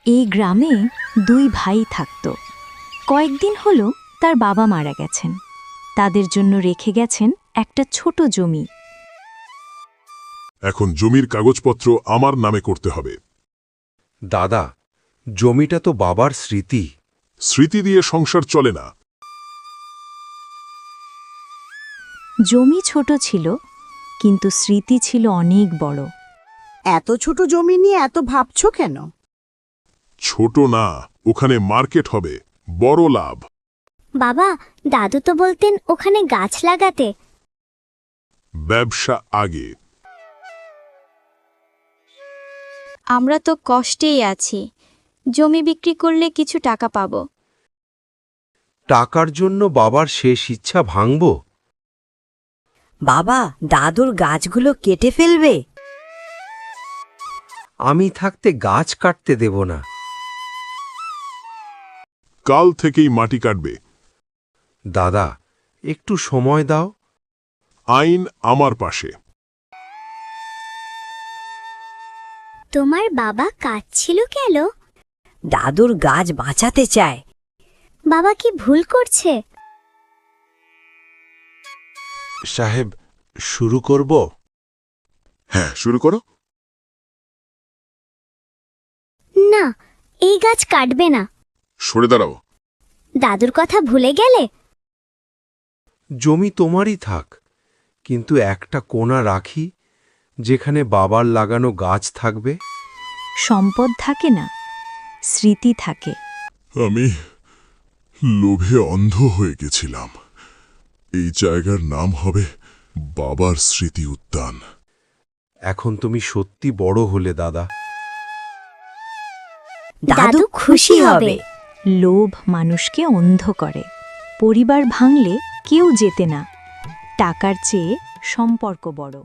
এই গ্রামে দুই ভাই থাকত। কয়েকদিন হলো তার বাবা মারা গেছেন। তাদের জন্য রেখে গেছেন একটা ছোট জমি। এখন জমির কাগজপত্র আমার নামে করতে হবে। দাদা, জমিটা তো বাবার স্মৃতি। স্মৃতি দিয়ে সংসার চলে না। জমি ছোট ছিল, কিন্তু স্মৃতি ছিল অনেক বড়। এত ছোট জমি নিয়ে এত ভাবছো কেন? ছোট না, ওখানে মার্কেট হবে, বড় লাভ। বাবা, দাদু তো বলতেন ওখানে গাছ লাগাতে। ব্যবসা আগে। আমরা তো কষ্টেই আছি। জমি বিক্রি করলে কিছু টাকা পাবো। টাকার জন্য বাবার শেষ ইচ্ছা ভাঙব? বাবা, দাদুর গাছগুলো কেটে ফেলবে। আমি থাকতে গাছ কাটতে দেব না। কাল থেকেই মাটি কাটবে। দাদা, একটু সময় দাও। আইন আমার পাশে। তোমার বাবা কাটছিল কেন? দাদুর গাছ বাঁচাতে চায়। বাবা কি ভুল করছে? সাহেব, শুরু করব? হ্যাঁ, শুরু করো। না, এই গাছ কাটবে না। সরে দাঁড়াও। দাদুর কথা ভুলে গেলে? জমি তোমারই থাক, কিন্তু একটা কোণা রাখি যেখানে বাবার লাগানো গাছ থাকবে। সম্পদ থাকে না, স্মৃতি থাকে। আমি লোভে অন্ধ হয়ে গেছিলাম। এই জায়গার নাম হবে বাবার স্মৃতি উদ্যান। এখন তুমি সত্যি বড় হলে দাদা। দাদু খুশি হবে। লোভ মানুষকে অন্ধ করে। পরিবার ভাঙলে কেউ যেতে না। টাকার চেয়ে সম্পর্ক বড়।